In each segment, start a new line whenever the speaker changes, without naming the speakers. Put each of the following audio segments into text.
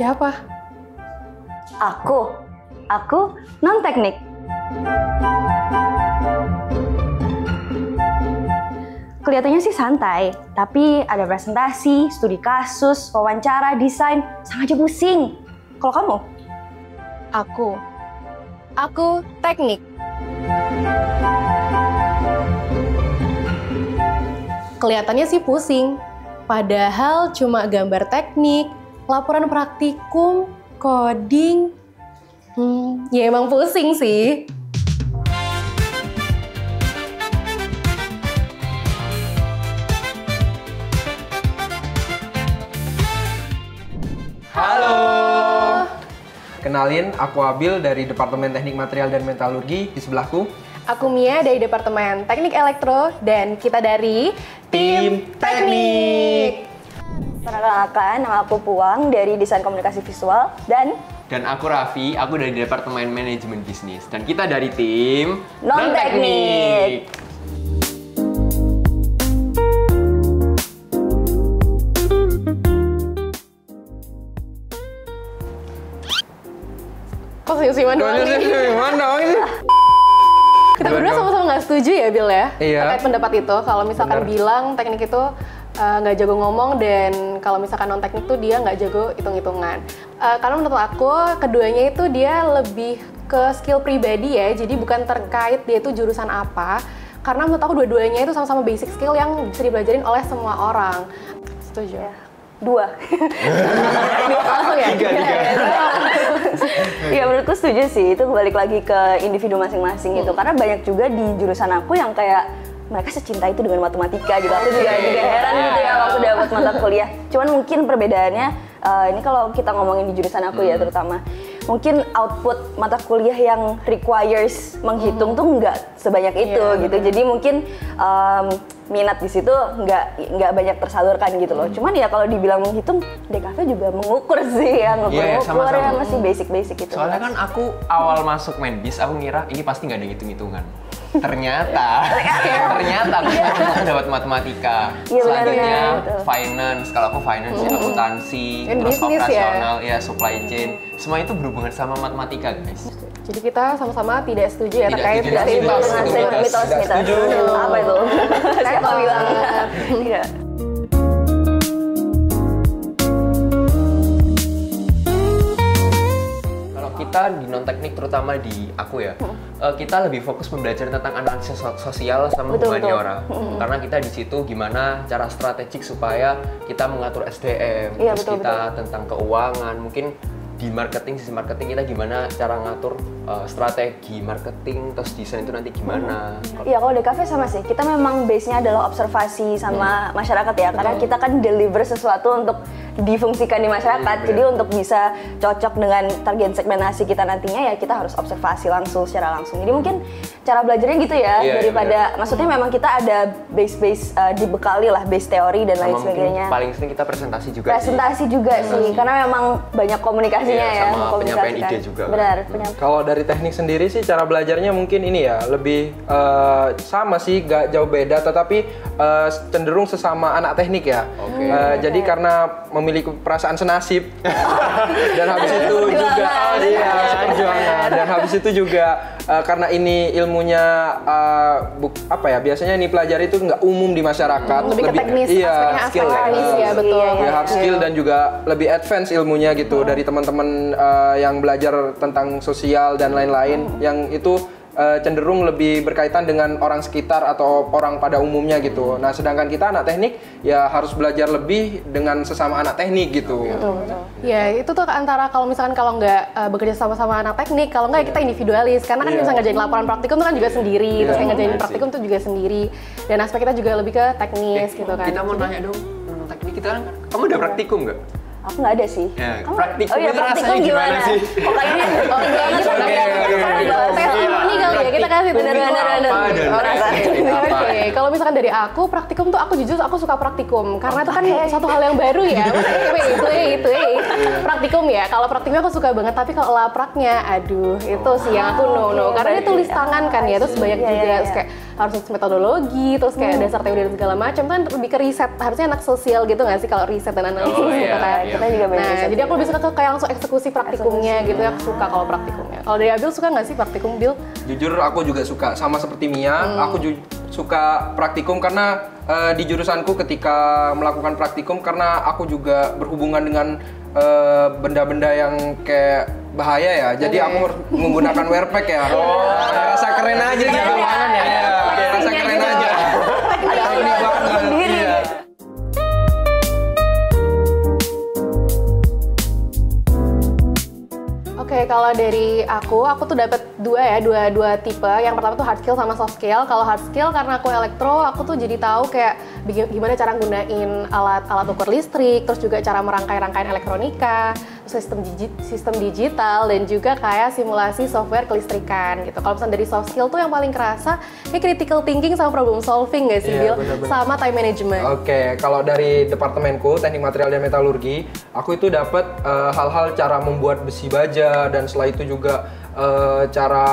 Siapa?
Aku non-teknik. Kelihatannya sih santai, tapi ada presentasi, studi kasus, wawancara, desain, sama aja pusing. Kalau kamu?
Aku teknik. Kelihatannya sih pusing, padahal cuma gambar teknik, laporan praktikum, coding. Ya emang pusing sih.
Halo. Kenalin, aku Abil dari Departemen Teknik Material dan Metalurgi. Di sebelahku
Aku Mia dari Departemen Teknik Elektro dan kita dari
Tim Teknik.
Perkenalkan, nama aku Puang dari Desain Komunikasi Visual dan
aku Raffi, aku dari Departemen Manajemen Bisnis. Dan kita dari tim
Non-Teknik.
Kok senyum-senyuman doang nih?
Mana ini?
Kita berdua sama-sama nggak setuju ya, Bil ya?
Iya.
Terkait pendapat itu, kalau misalkan
Bener.
bilang teknik itu nggak jago ngomong dan kalau misalkan non teknik tuh dia nggak jago hitung-hitungan. Karena menurut aku keduanya itu dia lebih ke skill pribadi ya, jadi bukan terkait dia itu jurusan apa. Karena menurut aku dua-duanya itu sama-sama basic skill yang bisa dipelajarin oleh semua orang. Setuju?
Ya, 2.
Langsung ya?
Tiga.
Ya menurutku setuju sih, itu balik lagi ke individu masing-masing gitu. Karena banyak juga di jurusan aku yang kayak mereka secinta itu dengan matematika gitu. Aku juga heran gitu ya waktu dapat mata kuliah. Cuman mungkin perbedaannya, ini kalau kita ngomongin di jurusan aku ya terutama, mungkin output mata kuliah yang requires menghitung tuh nggak sebanyak itu gitu. Jadi mungkin minat di situ nggak banyak tersalurkan gitu loh. Cuman ya kalau dibilang menghitung, DKV juga mengukur sih ya, ngukur ya masih basic gitu.
Soalnya kan aku awal masuk Menbis, aku ngira ini pasti nggak ada hitung-hitungan. Ternyata aku dapat matematika.
Iya,
Selanjutnya
betul.
finance, kalau aku finance ya akuntansi,
Dan
terus
bisnis
operasional, ya supply chain. Semua itu berhubungan sama matematika, guys.
Jadi kita sama-sama tidak setuju ya
Tidak
terkait
setuju
dari
dengan
mitos.
setuju.
Apa itu? Saya mau bilang tidak.
Kalau kita di non-teknik, terutama di aku ya, kita lebih fokus pembelajaran tentang analisis sosial sama
Betul.
humaniora. Karena kita di situ gimana cara strategik supaya kita mengatur SDM,
Iya,
terus kita tentang keuangan, mungkin di marketing, sisi marketing kita gimana cara ngatur strategi marketing, terus desain itu nanti gimana.
Iya, kalau DKV sama sih. Kita memang base-nya adalah observasi sama masyarakat ya. Karena kita kan deliver sesuatu untuk difungsikan di masyarakat. Jadi untuk bisa cocok dengan target segmentasi kita nantinya ya kita harus observasi langsung secara langsung. Jadi mungkin cara belajarnya gitu ya,
Iya,
daripada maksudnya memang kita ada base dibekali lah base teori dan lain
Sama
sebagainya.
mungkin paling sering kita presentasi juga
Presentasi juga sih, karena memang banyak komunikasinya
Iya,
ya.
sama penyampaian ide juga.
Benar,
Kalau dari teknik sendiri sih cara belajarnya mungkin ini ya lebih sama sih, gak jauh beda, tetapi cenderung sesama anak teknik ya.
Oke.
Jadi karena memiliki perasaan senasib dan habis itu juga perjuangan dan habis itu juga karena ini ilmunya biasanya ini pelajari itu nggak umum di masyarakat,
lebih ke teknis, aspeknya
skill
aspek teknis ya, betul.
Ya, hard skill dan juga lebih advance ilmunya gitu dari teman-teman yang belajar tentang sosial dan lain-lain yang itu cenderung lebih berkaitan dengan orang sekitar atau orang pada umumnya gitu. Nah, sedangkan kita anak teknik ya harus belajar lebih dengan sesama anak teknik gitu.
Ya itu tuh antara kalau misalkan kalau nggak bekerja sama-sama anak teknik, kalau nggak kita individualis. Karena kan bisa ngerjain laporan praktikum itu kan juga sendiri, terus yang ngerjain praktikum itu juga sendiri. Dan aspek kita juga lebih ke teknis gitu kan.
Kita mau nanya dong, teknik kita kan, kamu udah praktikum nggak?
Aku nggak ada sih.
Ya,
Kamu,
praktikum
oh iya,
itu
praktikum
rasanya gimana sih?
Oh kayaknya, oh iya,
Testimoni kali ya kita kasih
Praktikum itu apa dan
Oke, kalau kalau misalkan dari aku, praktikum tuh aku jujur aku suka praktikum karena itu kan satu hal yang baru ya. Praktikum ya. Kalau praktikumnya aku suka banget, tapi kalau lapraknya, aduh itu sih yang aku no. Karena dia tulis tangan kan ya, terus banyak juga terus kayak harus metodologi, terus kayak dasar teori dan segala macam kan lebih ke riset. Harusnya anak sosial gitu nggak sih kalau riset dan analisis gitu kan.
Kita juga banyak riset.
Jadi aku lebih suka ke kayak langsung eksekusi praktikumnya gitu ya. Aku suka kalau praktikumnya. Kalau dari Abil suka nggak sih praktikum, Bil?
Jujur aku juga suka, sama seperti Mia, aku suka praktikum karena di jurusanku ketika melakukan praktikum, karena aku juga berhubungan dengan benda-benda yang kayak bahaya ya, jadi aku menggunakan wearpack ya. Rasa keren aja di ruangan ya. Rasa keren aja. Ini banget. Iya.
Oke, kalau dari aku tuh dapat dua tipe. Yang pertama tuh hard skill sama soft skill. Kalau hard skill karena aku elektro, aku tuh jadi tahu kayak gimana cara gunain alat ukur listrik, terus juga cara merangkai-rangkaian elektronika, sistem digital, dan juga kayak simulasi software kelistrikan gitu. Kalau misalnya dari soft skill tuh yang paling kerasa kayak critical thinking sama problem solving nggak sih, Bill? Sama time management.
Oke, kalau dari departemenku teknik material dan metalurgi, aku itu dapat hal-hal cara membuat besi baja, dan setelah itu juga cara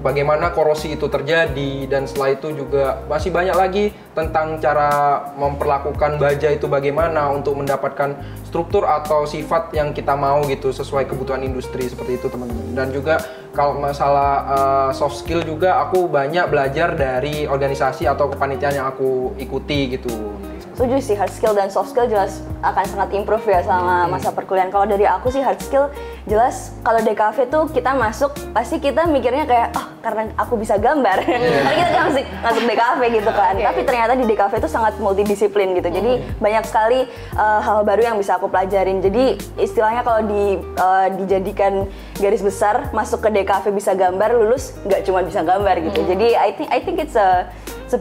bagaimana korosi itu terjadi, dan setelah itu juga masih banyak lagi tentang cara memperlakukan baja itu bagaimana untuk mendapatkan struktur atau sifat yang kita mau gitu sesuai kebutuhan industri, seperti itu teman-teman. Dan juga kalau masalah soft skill juga aku banyak belajar dari organisasi atau kepanitiaan yang aku ikuti gitu.
Setuju sih, hard skill dan soft skill jelas akan sangat improve ya selama masa perkuliahan. Kalau dari aku sih hard skill jelas kalau DKV tuh kita masuk pasti kita mikirnya kayak karena aku bisa gambar. Karena kita masuk DKV gitu kan. Tapi ternyata di DKV itu sangat multidisiplin gitu. Jadi banyak sekali hal baru yang bisa aku pelajarin. Jadi istilahnya kalau dijadikan garis besar, masuk ke DKV bisa gambar, lulus nggak cuma bisa gambar gitu. Jadi I think it's a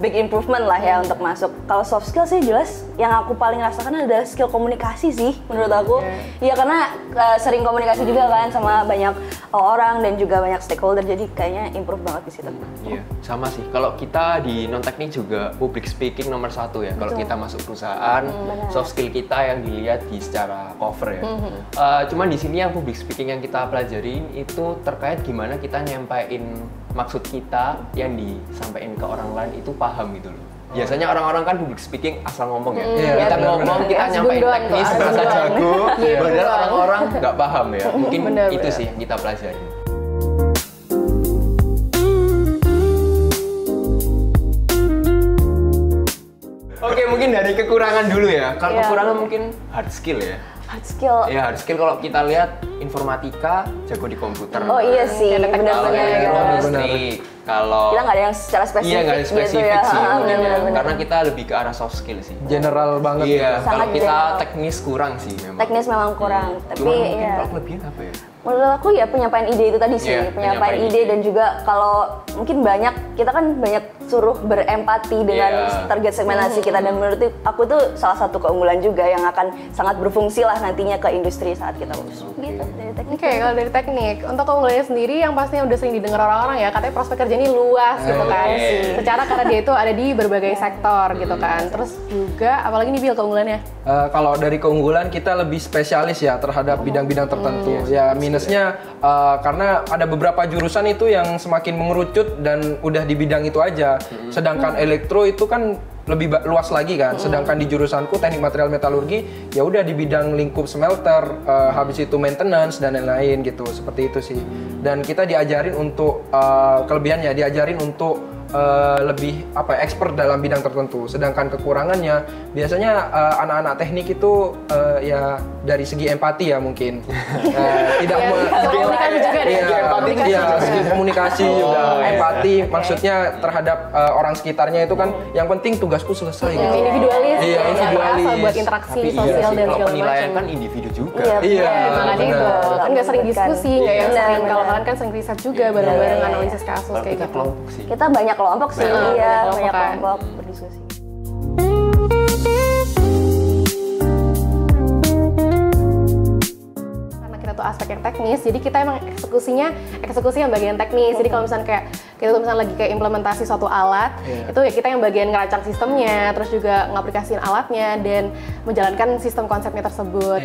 big improvement lah ya untuk masuk. Kalau soft skill sih jelas yang aku paling rasakan adalah skill komunikasi sih menurut aku. Ya karena sering komunikasi juga kan sama banyak orang dan juga banyak stakeholder, jadi kayaknya improve banget di situ.
Iya, sama sih. Kalau kita di non teknik juga public speaking nomor 1 ya. Kalau kita masuk perusahaan, soft skill kita yang dilihat di secara cover ya. Cuman di sini yang public speaking yang kita pelajarin itu terkait gimana kita nyampain maksud kita yang disampaikan ke orang lain itu paham gitu loh. Biasanya orang-orang kan public speaking asal ngomong ya. Kita ngomong, kita nyampein teknis, merasa jago, padahal orang-orang nggak paham ya. Mungkin itu sih yang kita pelajari. Oke, mungkin dari kekurangan dulu ya. Kalau kekurangan mungkin hard skill ya.
Hard skill.
Ya, hard skill kalau kita lihat informatika jago di komputer.
Oh iya sih, benar-benar.
Kalau
kita nggak ada yang secara spesifik,
iya, nggak ada spesifik
gitu ya.
sih,
Bener.
karena kita lebih ke arah soft skill sih.
General banget.
Iya, kalau kita
general.
teknis kurang sih memang.
Teknis memang kurang, tapi
Cuma mungkin
ya.
kalau kelebihan apa ya?
Menurut aku ya penyampaian ide itu tadi sih, penyampaian ide dan juga kalau mungkin kita kan banyak suruh berempati dengan target segmentasi kita, dan menurut aku itu salah satu keunggulan juga yang akan sangat berfungsi lah nantinya ke industri saat kita lulus. Gitu dari teknik.
Oke, kalau dari teknik, untuk keunggulannya sendiri yang pastinya udah sering didengar orang-orang ya, katanya prospek kerja ini luas gitu kan. Secara karena dia itu ada di berbagai sektor gitu kan. Terus juga apalagi nih Bil keunggulannya?
Kalau dari keunggulan kita lebih spesialis ya terhadap bidang-bidang tertentu. Ya minusnya karena ada beberapa jurusan itu yang semakin mengerucut dan udah di bidang itu aja. Sedangkan elektro itu kan lebih luas lagi kan. Sedangkan di jurusanku teknik material metalurgi ya udah di bidang lingkup smelter, habis itu maintenance dan lain-lain gitu. Seperti itu sih. Dan kita diajarin untuk kelebihannya diajarin untuk lebih expert dalam bidang tertentu. Sedangkan kekurangannya biasanya anak-anak teknik itu ya dari segi empati ya mungkin tidak
komunikasi juga deh.
Segi komunikasi juga empati maksudnya terhadap orang sekitarnya itu kan yang penting tugasku selesai gitu.
Individualis.
Iya, individualis.
Buat interaksi
Tapi
sosial
iya sih,
dan
kalau
segala
penilaian
macam.
kan individu juga.
Iya,
makanya itu kan nggak sering diskusi, nggak yang
Benar,
sering. Kalau
benar.
kalian kan sering riset juga bareng-bareng analisis kasus
Kalau
kayak
kita
gitu.
kelompok sih.
Kita banyak kelompok sih,
Banyak
iya,
kelompok
banyak
kan.
kelompok berdiskusi.
Karena kita tuh aspek yang teknis, jadi kita emang eksekusi yang bagian teknis. Jadi kalau misalnya kayak Kita tuh misalnya lagi kayak implementasi suatu alat, itu ya kita yang bagian ngerancang sistemnya, terus juga ngaplikasiin alatnya dan menjalankan sistem konsepnya tersebut.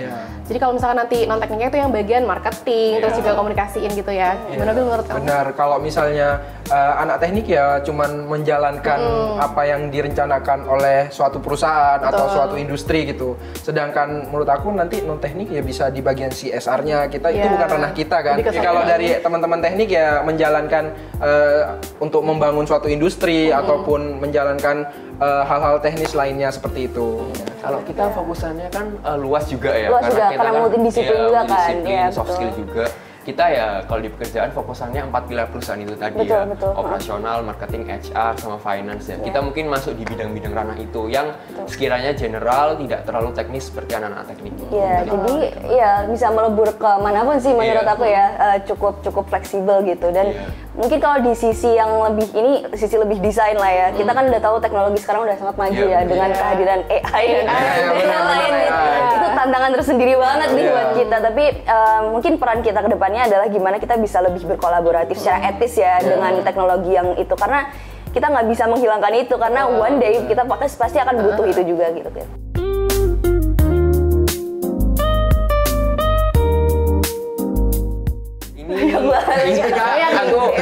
Jadi kalau misalkan nanti non tekniknya itu yang bagian marketing, terus juga komunikasiin gitu ya. Gimana Bil menurut kamu?
Benar, kalau misalnya anak teknik ya cuman menjalankan apa yang direncanakan oleh suatu perusahaan atau suatu industri gitu. Sedangkan menurut aku nanti non teknik ya bisa di bagian CSR-nya kita itu bukan ranah kita kan. Kalau dari teman-teman teknik ya menjalankan untuk membangun suatu industri ataupun menjalankan hal-hal teknis lainnya seperti itu.
Kalau kita fokusannya kan luas juga ya.
Luas juga,
kita
karena multidisiplin juga kan.
Multidisiplin, soft skill juga. Kita ya kalau di pekerjaan fokusannya 4 pilar perusahaan itu tadi ya. Operasional, marketing, HR, sama finance ya. Kita mungkin masuk di bidang-bidang ranah itu yang sekiranya general, tidak terlalu teknis seperti anak-anak teknik.
Iya, jadi ya bisa melebur ke manapun sih menurut aku ya, cukup fleksibel gitu. Dan mungkin kalau di sisi yang lebih ini, sisi lebih desain lah ya. Kita kan udah tahu teknologi sekarang udah sangat maju ya dengan kehadiran AI dan lain-lain. Itu tantangan tersendiri banget nih buat kita. Tapi mungkin peran kita ke depannya adalah gimana kita bisa lebih berkolaboratif secara etis ya dengan teknologi yang itu, karena kita nggak bisa menghilangkan itu karena one day kita pasti akan butuh itu juga gitu kan.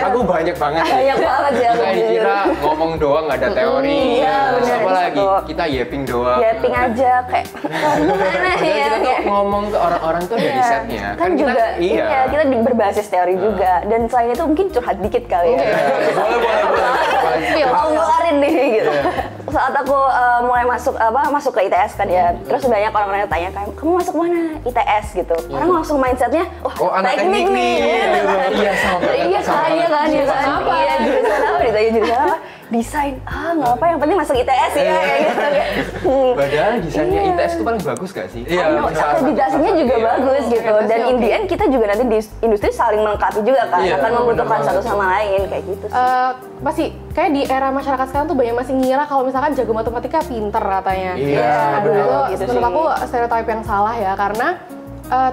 Aku banyak banget.
Banyak banget ya.
Kita dikira ngomong doang nggak ada teori. Apa lagi? Kita yapping doang.
Yapping aja kayak gimana ya?
Kita tuh ngomong ke orang-orang tuh ada risetnya.
Kan juga kita berbasis teori juga. Dan selain itu mungkin curhat dikit kali ya.
Boleh.
Mau ngeluarin nih gitu. Saat aku mulai masuk ke ITS kan ya, terus banyak orang-orang yang tanya kayak kamu masuk mana ITS gitu. Orang langsung mindsetnya, oh
anak teknik nih.
Iya kan. Iya jurusan apa ditanya jurusan apa? Desain. Nggak apa, yang penting masuk ITS ya kayak gitu.
Padahal desainnya ITS itu paling bagus gak sih?
Iya.
Akreditasinya juga bagus gitu. Dan in the end kita juga nanti di industri saling melengkapi juga kan, akan membutuhkan satu sama lain kayak gitu sih.
Masih kayak di era masyarakat sekarang tuh banyak masih ngira kalau misalkan jago matematika pinter katanya. Aduh, itu menurut aku stereotip yang salah ya, karena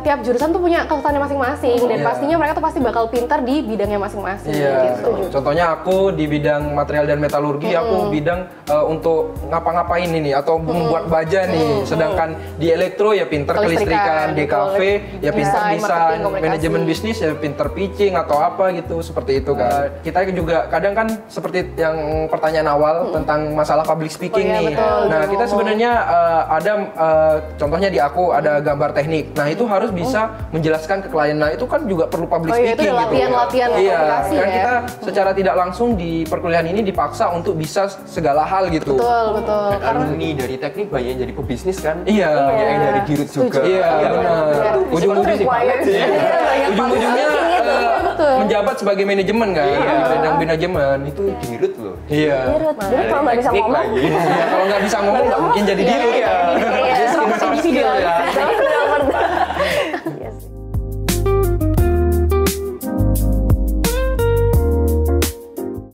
tiap jurusan tuh punya kekuatannya masing-masing dan pastinya mereka tuh pasti bakal pintar di bidangnya masing-masing. Gitu.
Contohnya aku di bidang material dan metalurgi, aku bidang untuk ngapa-ngapain ini atau membuat baja nih. Sedangkan di elektro ya pintar kelistrikan, DKV ya pintar desain, manajemen bisnis ya pintar pitching atau apa gitu, seperti itu kan. Kita juga kadang kan seperti yang pertanyaan awal tentang masalah public speaking nih. Nah, kita sebenarnya ada contohnya di aku ada gambar teknik. Nah, itu harus bisa menjelaskan ke klien. Nah, itu kan juga perlu public speaking gitu.
Latihan komunikasi
kan kita secara tidak langsung di perkuliahan ini dipaksa untuk bisa segala hal gitu.
Betul.
Alumni dari teknik banyak yang jadi pebisnis kan?
Iya.
Banyak yang dari dirut juga.
Iya, benar. Ujung-ujungnya menjabat sebagai manajemen kan? Bidang manajemen itu
dirut loh.
Iya.
Jadi kalau nggak bisa ngomong,
kalau nggak bisa ngomong nggak mungkin jadi dirut ya.
Iya.